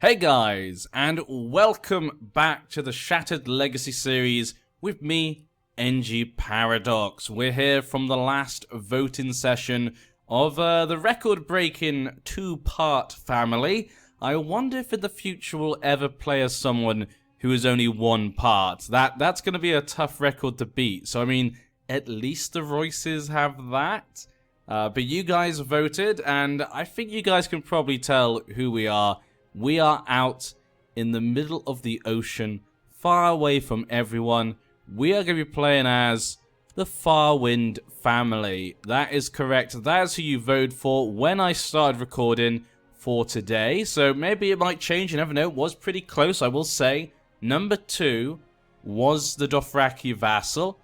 Hey guys, and welcome back to the Shattered Legacy series with me, NG Paradox. We're here from the last voting session of the record-breaking two-part family. I wonder if in the future we'll ever play as someone who is only one part. That's going to be a tough record to beat. So, I mean, at least the Royces have that. But you guys voted, and I think you guys can probably tell who we are. We are out in the middle of the ocean, far away from everyone. We are going to be playing as the Farwind family. That is correct. That is who you voted for when I started recording for today. So maybe it might change. You never know. It was pretty close, I will say. Number 2 was the Dothraki vassal.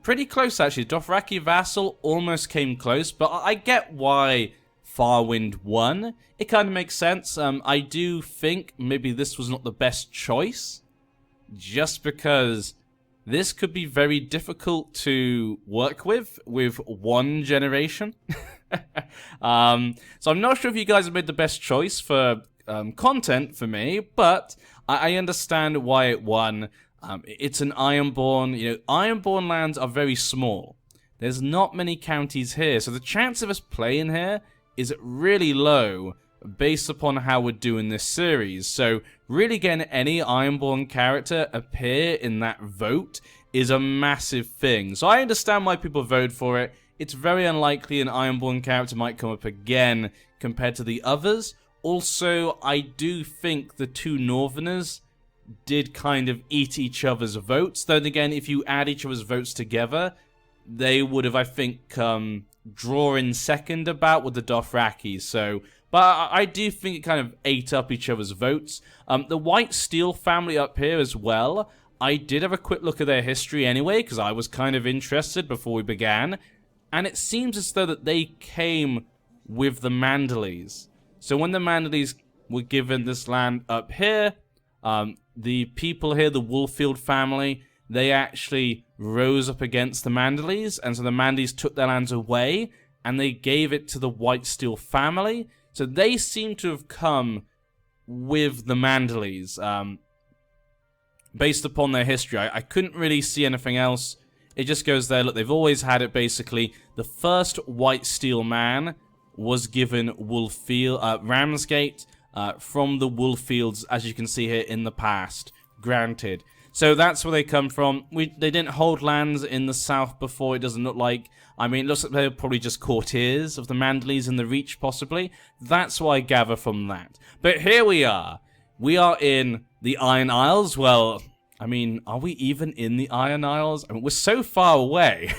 Pretty close, actually. Dothraki vassal almost came close, but I get why Farwind won. It kind of makes sense. I do think maybe this was not the best choice, just because this could be very difficult to work with one generation. So I'm not sure if you guys have made the best choice for content for me, but I understand why it won. It's an Ironborn. You know, Ironborn lands are very small. There's not many counties here, so the chance of us playing here is really low based upon how we're doing this series. So really getting any Ironborn character appear in that vote is a massive thing. So I understand why people vote for it. It's very unlikely an Ironborn character might come up again compared to the others. Also, I do think the two Northerners did kind of eat each other's votes. Then again, if you add each other's votes together, they would have, I think, draw in second about with the Dothraki. So, but I do think it kind of ate up each other's votes. The White Steel family up here as well. I did have a quick look at their history anyway, because I was kind of interested before we began. And it seems as though that they came with the Mandaleys. So when the Mandaleys were given this land up here, the people here, the Woolfield family, they actually rose up against the Mandaleys, and so the Mandaleys took their lands away, and they gave it to the White Steel family. So they seem to have come with the Mandaleys, based upon their history. I couldn't really see anything else. It just goes there. Look, they've always had it, basically. The first White Steel man was given Ramsgate from the Woolfields, as you can see here in the past. Granted. So that's where they come from. They didn't hold lands in the south before, it doesn't look like. I mean, it looks like they're probably just courtiers of the Mandaleys in the Reach, possibly. That's what I gather from that. But here we are. We are in the Iron Isles. Well, I mean, are we even in the Iron Isles? I mean, we're so far away.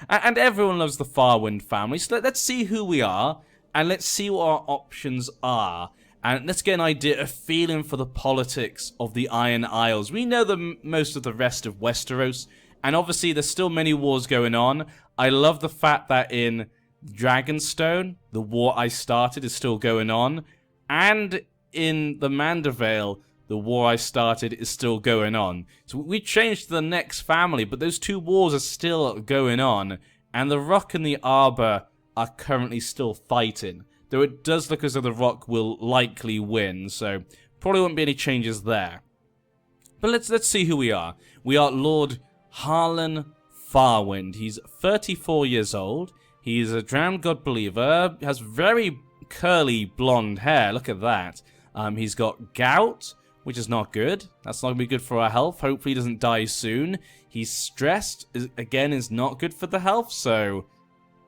And everyone loves the Farwind family. So let's see who we are, and let's see what our options are. And let's get an idea, a feeling for the politics of the Iron Isles. We know most of the rest of Westeros, and obviously there's still many wars going on. I love the fact that in Dragonstone, the war I started is still going on, and in the Mandervale, the war I started is still going on. So we changed to the next family, but those two wars are still going on, and the Rock and the Arbor are currently still fighting. Though it does look as though the Rock will likely win, so probably won't be any changes there. But let's see who we are. We are Lord Harlan Farwind. He's 34 years old. He's a drowned god believer. Has very curly blonde hair. Look at that. He's got gout, which is not good. That's not going to be good for our health. Hopefully he doesn't die soon. He's stressed. Again, is not good for the health, so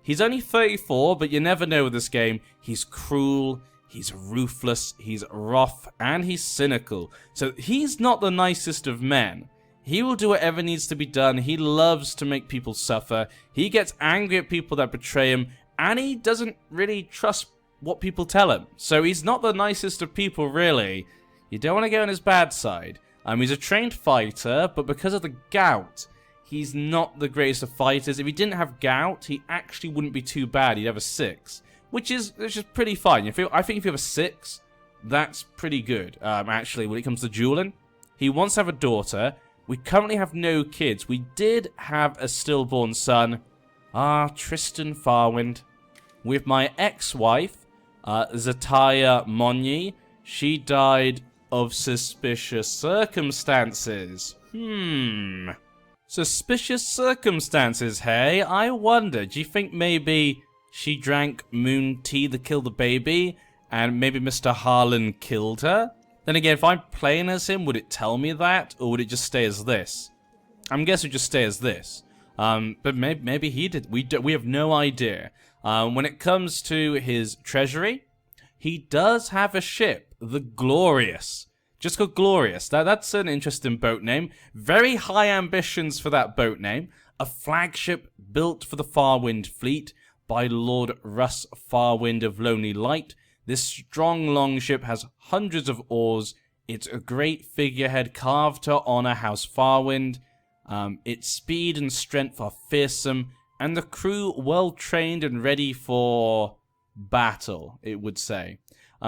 he's only 34, but you never know with this game. He's cruel, he's ruthless, he's wrath, and he's cynical. So he's not the nicest of men. He will do whatever needs to be done. He loves to make people suffer. He gets angry at people that betray him, and he doesn't really trust what people tell him. So he's not the nicest of people, really. You don't want to go on his bad side. He's a trained fighter, but because of the gout, he's not the greatest of fighters. If he didn't have gout, he actually wouldn't be too bad. He'd have a 6, which is pretty fine. I think if you have a 6, that's pretty good, actually, when it comes to dueling. He wants to have a daughter. We currently have no kids. We did have a stillborn son, Tristan Farwind, with my ex-wife, Zataya Monyi. She died of suspicious circumstances. Suspicious circumstances, hey? I wonder, do you think maybe she drank moon tea that killed the baby, and maybe Mr. Harlan killed her? Then again, if I'm playing as him, would it tell me that, or would it just stay as this? I'm guessing it would just stay as this. But maybe he did. We have no idea. When it comes to his treasury, he does have a ship, the Glorious. Just called Glorious. That's an interesting boat name. Very high ambitions for that boat name. A flagship built for the Farwind fleet by Lord Russ Farwind of Lonely Light. This strong longship has hundreds of oars. It's a great figurehead carved to honor House Farwind. Its speed and strength are fearsome, and the crew well trained and ready for battle, it would say.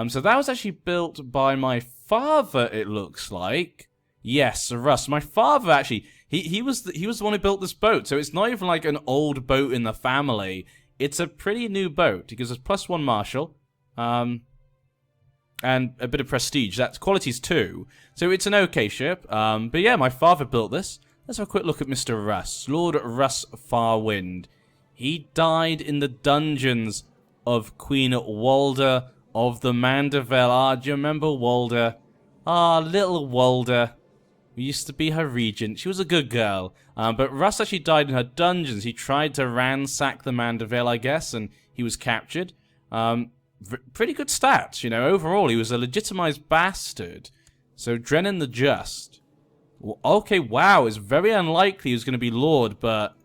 So that was actually built by my father, it looks like. Yes, Russ. My father actually, he was the one who built this boat. So it's not even like an old boat in the family. It's a pretty new boat. It gives us +1 martial, and a bit of prestige. That's qualities 2. So it's an okay ship. But yeah, my father built this. Let's have a quick look at Mr. Russ. Lord Russ Farwind. He died in the dungeons of Queen Walda of the Mandeville. Do you remember Walda? Little Walda. We used to be her regent. She was a good girl. But Russ actually died in her dungeons. He tried to ransack the Mandeville, I guess, and he was captured. Pretty good stats, you know. Overall, he was a legitimized bastard. So, Drennan the Just. Well, okay, wow. It's very unlikely he was going to be Lord, but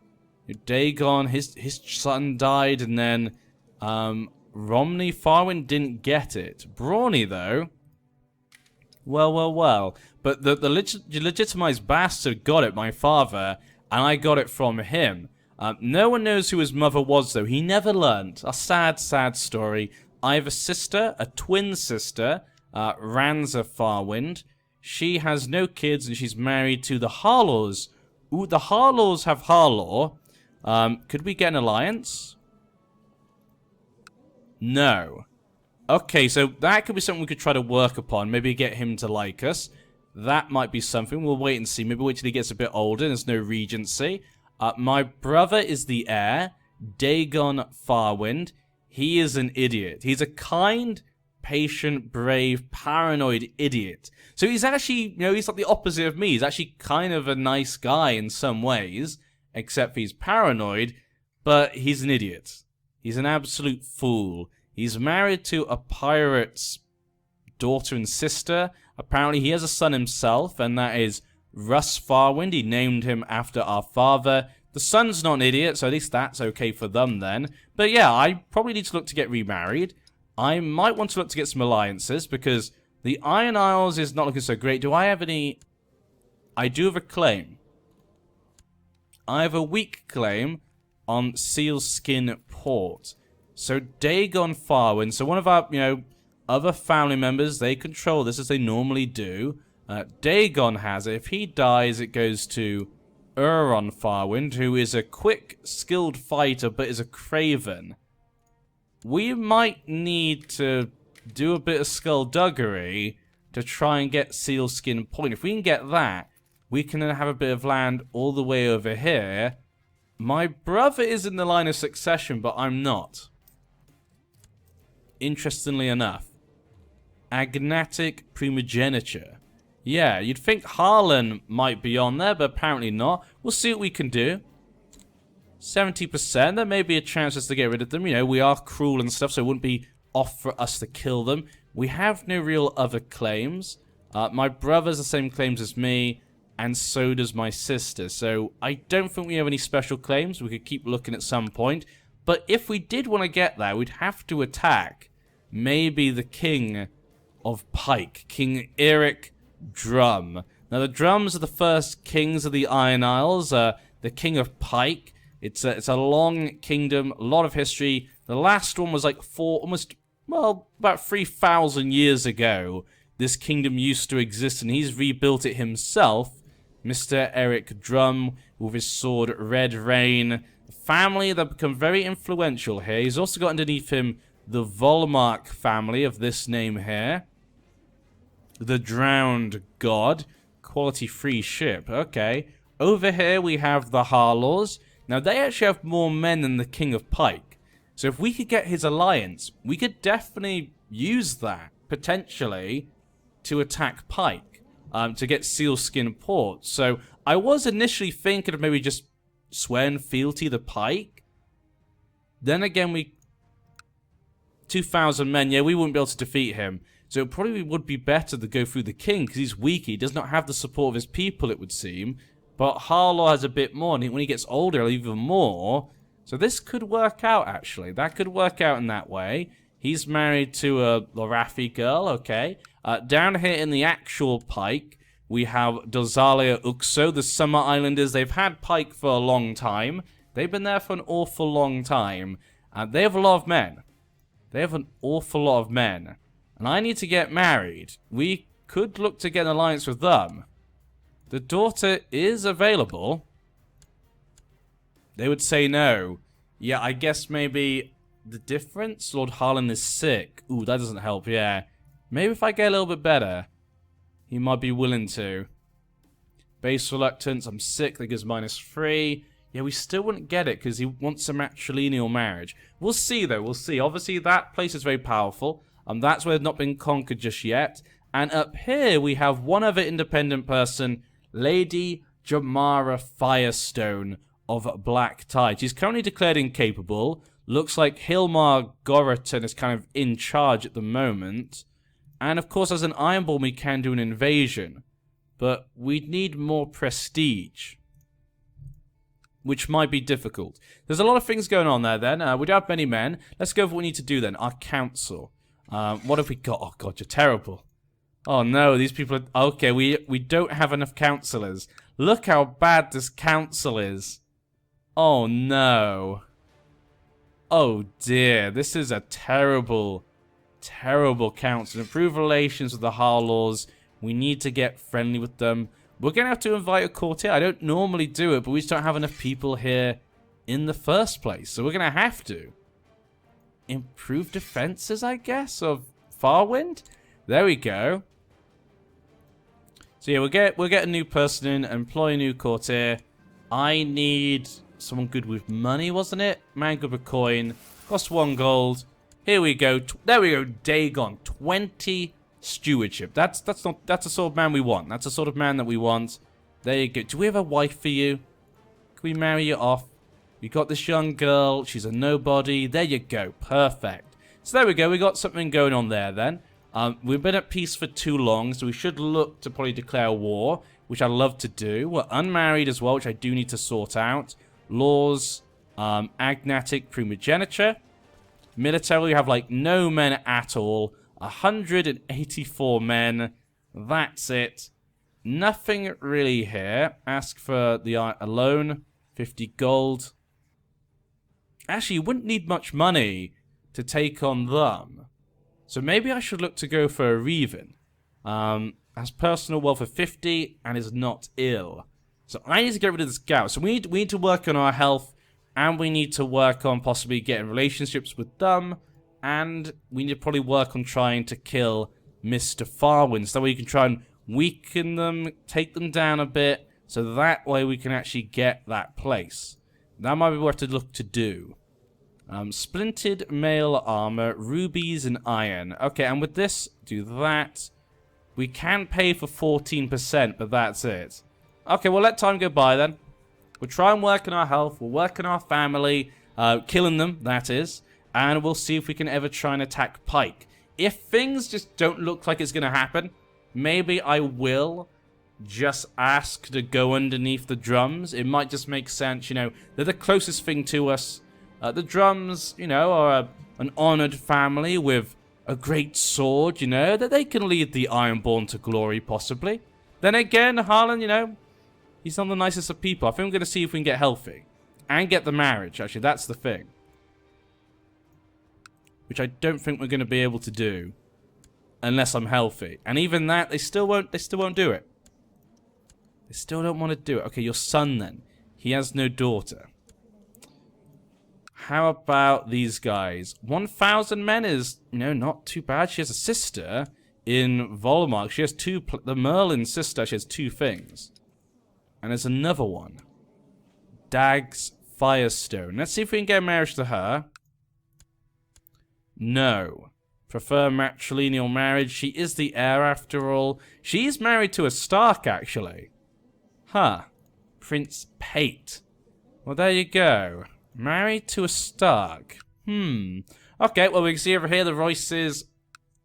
Dagon, his son died, and then Romney Farwind didn't get it. Brawny, though. Well. But the legitimized bastard got it, my father, and I got it from him. No one knows who his mother was, though. He never learned. A sad, sad story. I have a sister, a twin sister, Ranza Farwind. She has no kids, and she's married to the Harlaws. Ooh, the Harlaws have Harlaw. Could we get an alliance? No. Okay, so that could be something we could try to work upon. Maybe get him to like us. That might be something. We'll wait and see. Maybe wait till he gets a bit older. There's no regency. My brother is the heir. Dagon Farwind. He is an idiot. He's a kind, patient, brave, paranoid idiot. So he's actually, he's like the opposite of me. He's actually kind of a nice guy in some ways, except he's paranoid, but he's an idiot. He's an absolute fool. He's married to a pirate's daughter and sister. Apparently he has a son himself, and that is Russ Farwind. He named him after our father. The son's not an idiot, so at least that's okay for them then. But yeah, I probably need to look to get remarried. I might want to look to get some alliances, because the Iron Isles is not looking so great. Do I have any... I do have a claim. I have a weak claim on Sealskin Port. So Dagon Farwind, so one of our, other family members, they control this as they normally do. Dagon has it. If he dies, it goes to Euron Farwind, who is a quick, skilled fighter, but is a craven. We might need to do a bit of skullduggery to try and get Sealskin Point. If we can get that, we can then have a bit of land all the way over here. My brother is in the line of succession, but I'm not. Interestingly enough. Agnatic primogeniture. Yeah, you'd think Harlan might be on there, but apparently not. We'll see what we can do. 70%, there may be a chance just to get rid of them. We are cruel and stuff, so it wouldn't be off for us to kill them. We have no real other claims. My brother's the same claims as me, and so does my sister. So I don't think we have any special claims. We could keep looking at some point. But if we did want to get there, we'd have to attack maybe the King of Pike, King Eric Drum. Now, the Drums are the first kings of the Iron Isles. The King of Pike. It's a long kingdom, a lot of history. The last one was like about 3,000 years ago. This kingdom used to exist, and he's rebuilt it himself. Mr. Eric Drum with his sword Red Rain. A family that become very influential here. He's also got underneath him the Volmark family of this name here. the drowned god. Quality free ship. Okay. Over here we have the Harlaws. Now they actually have more men than the King of Pike. So if we could get his alliance, we could definitely use that, potentially, to attack Pike. To get Sealskin Port. So I was initially thinking of maybe just swearing fealty to Pike. Then again, 2,000 men, yeah, we wouldn't be able to defeat him. So it probably would be better to go through the king, because he's weak. He does not have the support of his people, it would seem. But Harlaw has a bit more, and when he gets older, even more. So this could work out, actually. That could work out in that way. He's married to a Lorathi girl, okay. Down here in the actual Pike, we have Dozalia Uxo, the Summer Islanders. They've had Pike for a long time. They've been there for an awful long time. They have a lot of men. They have an awful lot of men. And I need to get married. We could look to get an alliance with them. The daughter is available. They would say no. Yeah, I guess maybe the difference? Lord Harlan is sick. Ooh, that doesn't help, yeah. Maybe if I get a little bit better, he might be willing to. Base reluctance, I'm sick, that gives -3. Yeah, we still wouldn't get it because he wants a matrilineal marriage. We'll see, though, we'll see. Obviously, that place is very powerful. That's where it's not been conquered just yet. And up here, we have one other independent person, Lady Jamara Firestone of Black Tide. She's currently declared incapable. Looks like Hilmar Goraton is kind of in charge at the moment. And, of course, as an Ironborn, we can do an invasion. But we'd need more prestige, which might be difficult. There's a lot of things going on there, then. We don't have many men. Let's go for what we need to do, then. Our council. What have we got? Oh, God, you're terrible. Oh, no, these people are... Okay, we don't have enough councillors. Look how bad this council is. Oh, no. Oh, dear. This is a terrible, terrible council. Improve relations with the Harlaws. We need to get friendly with them. We're going to have to invite a courtier. I don't normally do it, but we just don't have enough people here in the first place. So we're going to have to. Improve defenses, I guess, of Farwind? There we go. So yeah, we'll get a new person in, employ a new courtier. I need someone good with money, wasn't it? Man good with coin. Cost 1 gold. Here we go. There we go. Dagon. 20 stewardship. That's the sort of man we want. That's the sort of man that we want. There you go. Do we have a wife for you? Can we marry you off? We got this young girl. She's a nobody. There you go. Perfect. So there we go. We got something going on there then. We've been at peace for too long, so we should look to probably declare war, which I'd love to do. We're unmarried as well, which I do need to sort out. Laws, agnatic primogeniture. Military, we have like no men at all. 184 men. That's it. Nothing really here. Ask for the a loan. 50 gold. Actually, you wouldn't need much money to take on them. So maybe I should look to go for a Reven. Has personal wealth of 50 and is not ill. So I need to get rid of this gout. So we need to work on our health. And we need to work on possibly getting relationships with them. And we need to probably work on trying to kill Mr. Farwind. So that way you can try and weaken them, take them down a bit. So that way we can actually get that place. That might be what to look to do. Splintered mail armor, rubies and iron. Okay, and with this, do that. We can pay for 14%, but that's it. Okay, we'll let time go by then. We'll try and work on our health. We'll work on our family. Killing them, that is. And we'll see if we can ever try and attack Pike. If things just don't look like it's going to happen, maybe I will just ask to go underneath the drums. It might just make sense, you know. They're the closest thing to us. The drums, you know, are an honored family with a great sword, you know, that they can lead the Ironborn to glory, possibly. Then again, Harlan, you know, he's not the nicest of people. I think I'm going to see if we can get healthy. And get the marriage, actually, that's the thing. Which I don't think we're going to be able to do. Unless I'm healthy. And even that, they still won't do it. They still don't want to do it. Okay, your son then. He has no daughter. How about these guys? 1,000 men is, you know, not too bad. She has a sister. in Volmark. She has two, the Merlin sister, she has two things. And there's another one. Dag's Firestone. Let's see if we can get marriage to her. No. Prefer matrilineal marriage. She is the heir after all. She's married to a Stark, actually. Huh. Prince Pate. Well, there you go. Married to a Stark. Okay, well, we can see over here the Royces.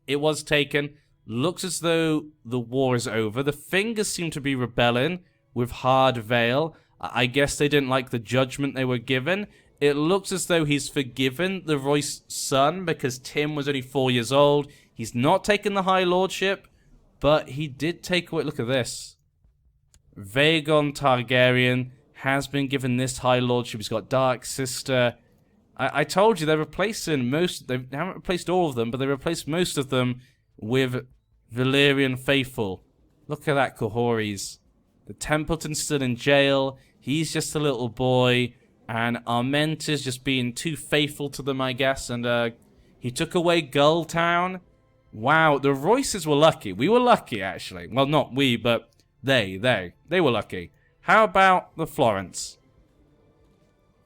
It was taken. Looks as though the war is over. The Fingers seem to be rebelling with Hard Vale. I guess they didn't like the judgment they were given. It looks as though he's forgiven the Royce son because Tim was only 4 years old. He's not taken the High Lordship, but he did take away... Look at this. Vagon Targaryen has been given this High Lordship. He's got Dark Sister. I told you they're replacing most... They haven't replaced all of them, but they replaced most of them with Valyrian Faithful. Look at that, Cohori's. The Templeton's still in jail. He's just a little boy. And Armente's just being too faithful to them, I guess. And he took away Gulltown. Wow, the Royces were lucky. We were lucky, actually. Well, not we, but they were lucky. How about the Florence?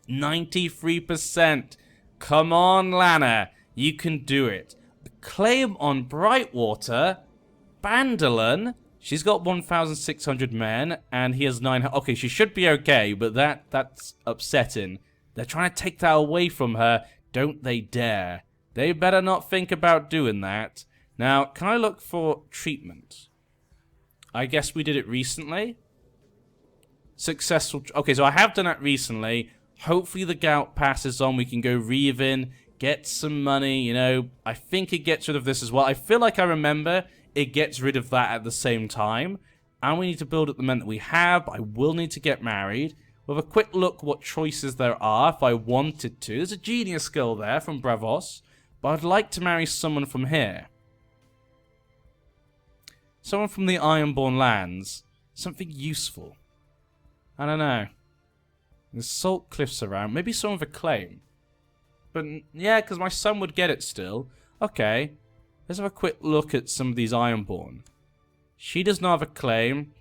93%. Come on, Lana. You can do it. Claim on Brightwater. Bandolin. She's got 1,600 men, and he has 900. Okay, she should be okay, but that's upsetting. They're trying to take that away from her. Don't they dare. They better not think about doing that. Now, can I look for treatment? I guess we did it recently. Successful. Okay, so I have done that recently. Hopefully the gout passes on. We can go reaving, get some money, you know. I think it gets rid of this as well. I feel like I remember... It gets rid of that at the same time. And we need to build up the men that we have. I will need to get married. We'll have a quick look what choices there are if I wanted to. There's a genius girl there from Bravos. But I'd like to marry someone from here. Someone from the Ironborn lands. Something useful. I don't know. There's salt cliffs around. Maybe someone with a claim. But yeah, because my son would get it still. Okay. Let's have a quick look at some of these Ironborn. She does not have a claim.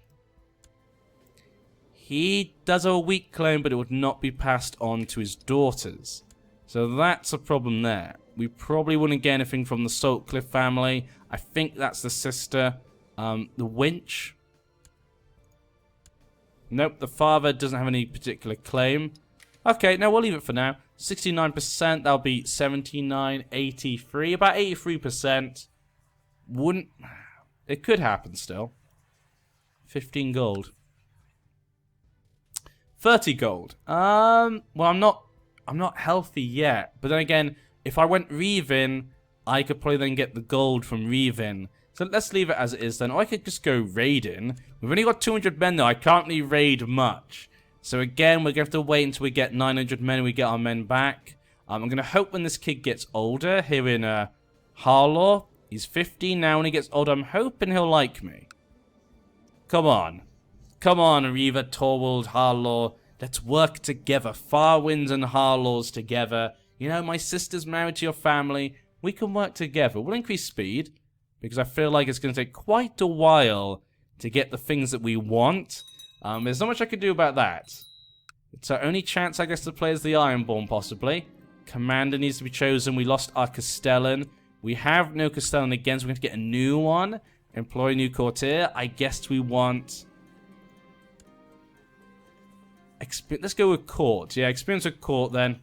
He does have a weak claim, but it would not be passed on to his daughters. So that's a problem there. We probably wouldn't get anything from the Saltcliffe family. I think that's the sister. The Winch. Nope, the father doesn't have any particular claim. Okay, no, we'll leave it for now. 69%, that'll be 79, 83, about 83%. Wouldn't... It could happen still. 15 gold. 30 gold. Well, I'm not healthy yet. But then again, if I went Reavin, I could probably then get the gold from Reavin. So let's leave it as it is then. Or I could just go raiding. We've only got 200 men though. I can't really raid much. So again, we're going to have to wait until we get 900 men and we get our men back. I'm going to hope when this kid gets older, here in Harlaw, he's 15 now. When he gets older, I'm hoping he'll like me. Come on. Come on, Ariva, Torwald, Harlaw. Let's work together. Farwinds and Harlaws together. You know, my sister's married to your family. We can work together. We'll increase speed, because I feel like it's going to take quite a while to get the things that we want. There's not much I can do about that. It's our only chance, I guess, to play as the Ironborn, possibly. Commander needs to be chosen. We lost our Castellan. We have no Castellan again, so we're going to get a new one. Employ a new courtier. I guess we want... Let's go with court. Yeah, experience with court, then.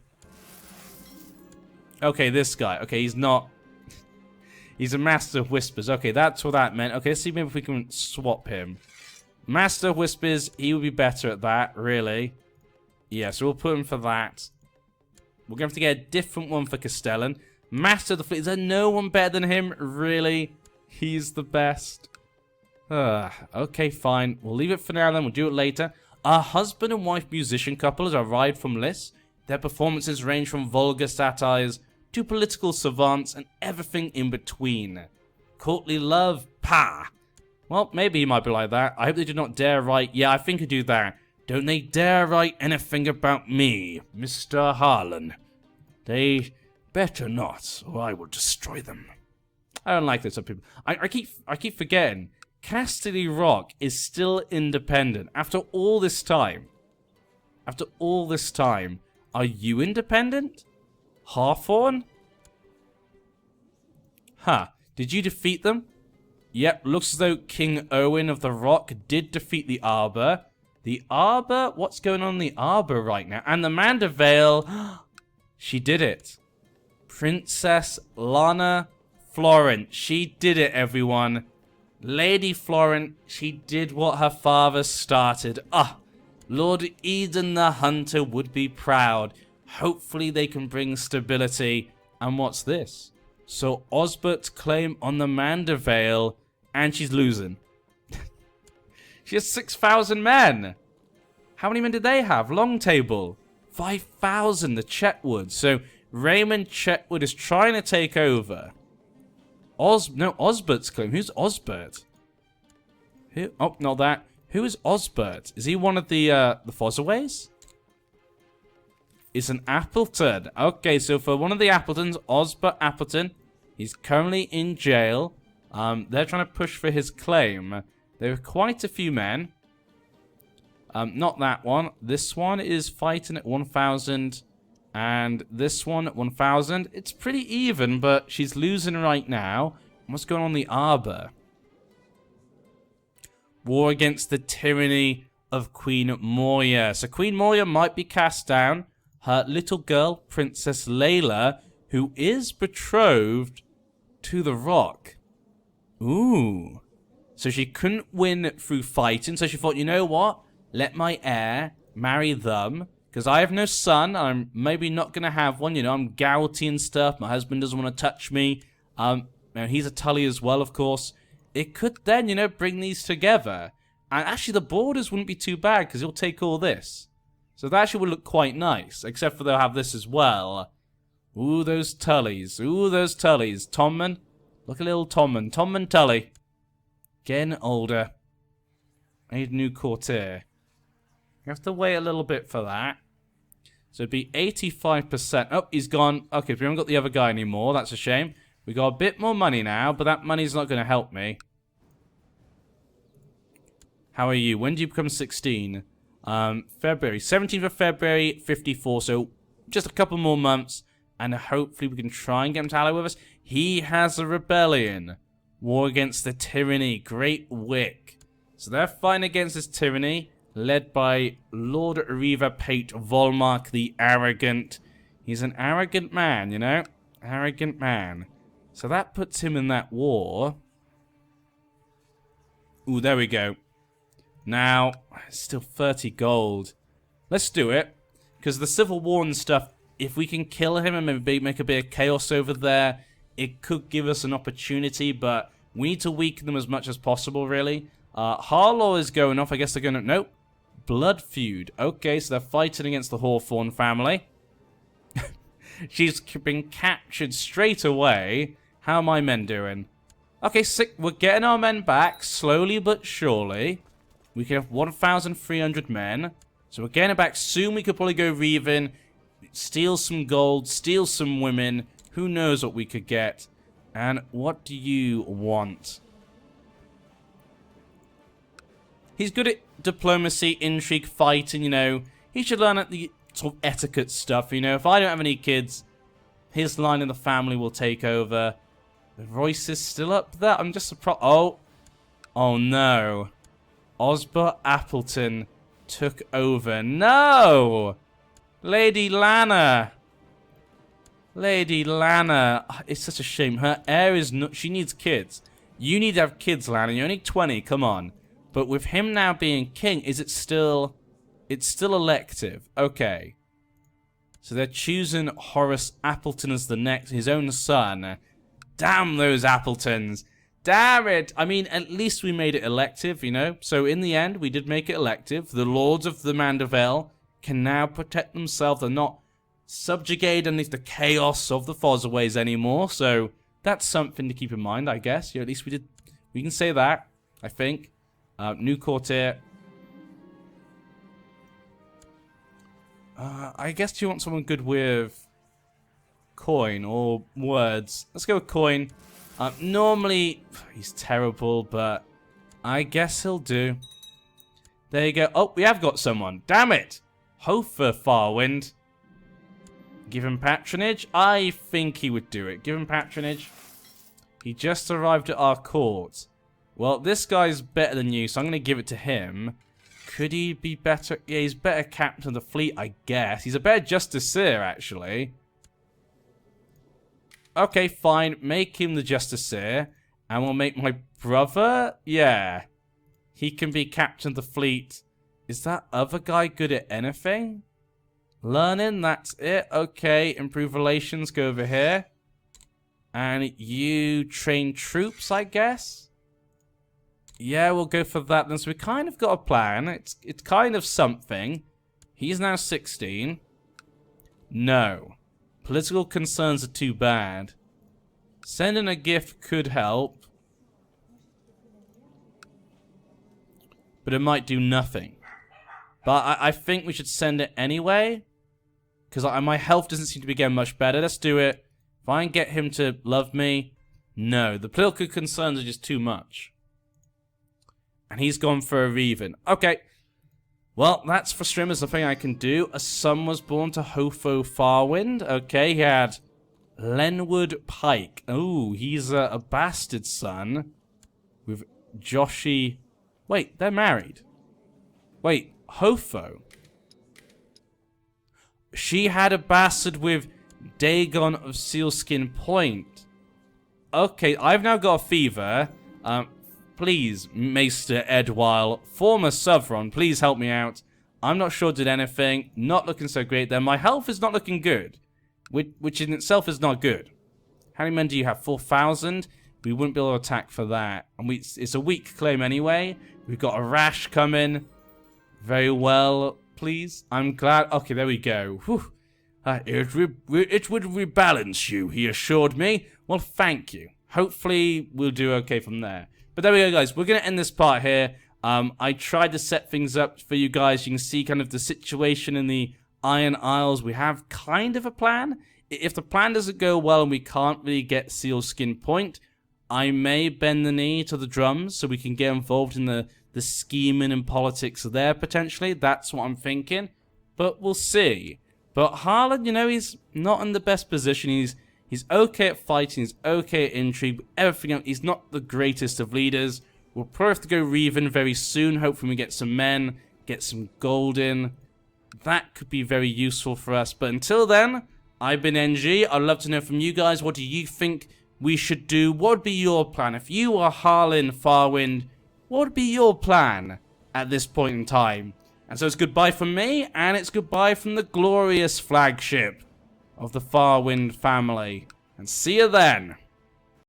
Okay, this guy. Okay, he's not... He's a Master of Whispers. Okay, that's what that meant. Okay, let's see maybe if we can swap him. Master of Whispers, he would be better at that, really. Yeah, so we'll put him for that. We're going to have to get a different one for Castellan. Master of the Fleet, is there no one better than him? Really? He's the best. Okay, fine. We'll leave it for now then, we'll do it later. Our husband and wife musician couple has arrived from Liss. Their performances range from vulgar satires to political savants and everything in between. Courtly love, pah! Well, maybe he might be like that. I hope they do not dare write... Yeah, I think I do that. Don't they dare write anything about me, Mr. Harlan. They better not, or I will destroy them. I don't like this. Some people. I keep forgetting. Casterly Rock is still independent after all this time. After all this time, are you independent? Hawthorne? Huh. Did you defeat them? Yep, looks as though King Owen of the Rock did defeat the Arbor. The Arbor? What's going on in the Arbor right now? And the Mandervale. She did it. Princess Lana Florent. She did it, everyone. Lady Florent, she did what her father started. Lord Eden the Hunter would be proud. Hopefully they can bring stability. And what's this? So Osbert's claim on the Mandervale, and she's losing. She has 6,000 men. How many men did they have? Long Table. 5,000, the Chetwood. So Raymond Chetwood is trying to take over. Osbert's claim. Who's Osbert? Who? Oh, not that. Who is Osbert? Is he one of the Fossaways? It's an Appleton. Okay, so for one of the Appletons, Osbert Appleton, he's currently in jail. They're trying to push for his claim. There are quite a few men. Not that one. This one is fighting at 1,000. And this one at 1,000. It's pretty even, but she's losing right now. What's going on in the Arbor? War against the tyranny of Queen Moya. So Queen Moya might be cast down. Her little girl, Princess Layla, who is betrothed to the Rock. Ooh. So she couldn't win through fighting. So she thought, you know what? Let my heir marry them. Because I have no son. I'm maybe not going to have one. You know, I'm gouty and stuff. My husband doesn't want to touch me. He's a Tully as well, of course. It could then, you know, bring these together. And actually, the borders wouldn't be too bad because he'll take all this. So that actually would look quite nice. Except for they'll have this as well. Ooh, those Tullys. Ooh, those Tullys. Tommen. Look at little Tommen. Tommen Tully. Getting older. I need a new courtier. You have to wait a little bit for that. So it'd be 85%. Oh, he's gone. Okay, we haven't got the other guy anymore. That's a shame. We got a bit more money now, but that money's not going to help me. How are you? When do you become 16? February. 17th of February, 54. So just a couple more months, and hopefully we can try and get him to ally with us. He has a rebellion. War against the tyranny. Great Wick. So they're fighting against this tyranny, led by Lord Riva Pate Volmark the Arrogant. He's an arrogant man, you know? Arrogant man. So that puts him in that war. Ooh, there we go. Now, still 30 gold. Let's do it. Because the Civil War and stuff, if we can kill him and maybe make a bit of chaos over there, it could give us an opportunity, but we need to weaken them as much as possible, really. Harlaw is going off. I guess they're going to... Nope. Blood feud. Okay, so they're fighting against the Hawthorne family. She's been captured straight away. How are my men doing? Okay, we're getting our men back, slowly but surely. We can have 1,300 men. So we're getting it back soon. We could probably go Reavin, steal some gold, steal some women. Who knows what we could get. And what do you want? He's good at diplomacy, intrigue, fighting, you know. He should learn at the sort of etiquette stuff, you know. If I don't have any kids, his line in the family will take over. The Royce is still up there. I'm just surprised. Oh no. Osbert Appleton took over. No! Lady Lana. Lady Lana. It's such a shame. Her heir is not... She needs kids. You need to have kids, Lana. You're only 20. Come on. But with him now being king, is it still... It's still elective. Okay. So they're choosing Horace Appleton as the next... His own son. Damn those Appletons. Damn it. I mean, at least we made it elective, you know. So in the end, we did make it elective. The Lords of the Mandervale can now protect themselves. They're not subjugated underneath the chaos of the Fossaways anymore. So that's something to keep in mind, I guess. Yeah, at least we did... We can say that, I think. New courtier. I guess you want someone good with coin or words. Let's go with coin. Normally, he's terrible, but I guess he'll do. There you go. Oh, we have got someone. Damn it. Hofer Farwind. Give him patronage? I think he would do it. Give him patronage. He just arrived at our court. Well, this guy's better than you, so I'm going to give it to him. Could he be better? Yeah, he's better captain of the fleet, I guess. He's a better justiciar, actually. Okay, fine. Make him the justiciar. And we'll make my brother? Yeah. He can be captain of the fleet. Is that other guy good at anything? Learning, that's it. Okay, improve relations, go over here. And you train troops, I guess? Yeah, we'll go for that then. So we kind of got a plan. It's kind of something. He's now 16. No. Political concerns are too bad. Sending a gift could help. But it might do nothing. But I think we should send it anyway. Because my health doesn't seem to be getting much better. Let's do it. If I can get him to love me. No, the political concerns are just too much. And he's gone for a Reven. Okay. Well, that's for streamers the thing I can do. A son was born to Hofo Farwind. Okay, he had Lenwood Pike. Oh, he's a bastard son. With Joshi. Wait, they're married. Wait, Hofo. She had a bastard with Dagon of Sealskin Point. Okay, I've now got a fever. Please, Maester Edwile, former Sovereign, please help me out. I'm not sure did anything. Not looking so great there. My health is not looking good. Which in itself is not good. How many men do you have? 4,000? We wouldn't be able to attack for that. And it's a weak claim anyway. We've got a rash coming. Very well, please. I'm glad. Okay, there we go. Whew. It would rebalance you, he assured me. Well, thank you. Hopefully, we'll do okay from there. But there we go, guys. We're going to end this part here. I tried to set things up for you guys. You can see kind of the situation in the Iron Isles. We have kind of a plan. If the plan doesn't go well and we can't really get Sealskin Point, I may bend the knee to the drums so we can get involved in the scheming and politics there, potentially. That's what I'm thinking. But we'll see. But Harlan, you know, he's not in the best position. He's okay at fighting. He's okay at intrigue. Everything else, he's not the greatest of leaders. We'll probably have to go Reven very soon. Hopefully we get some men, get some gold in. That could be very useful for us. But until then, I've been NG. I'd love to know from you guys, what do you think we should do? What would be your plan? If you are Harlan Farwind, what would be your plan at this point in time? And so it's goodbye from me, and it's goodbye from the glorious flagship of the Farwind family. And see you then.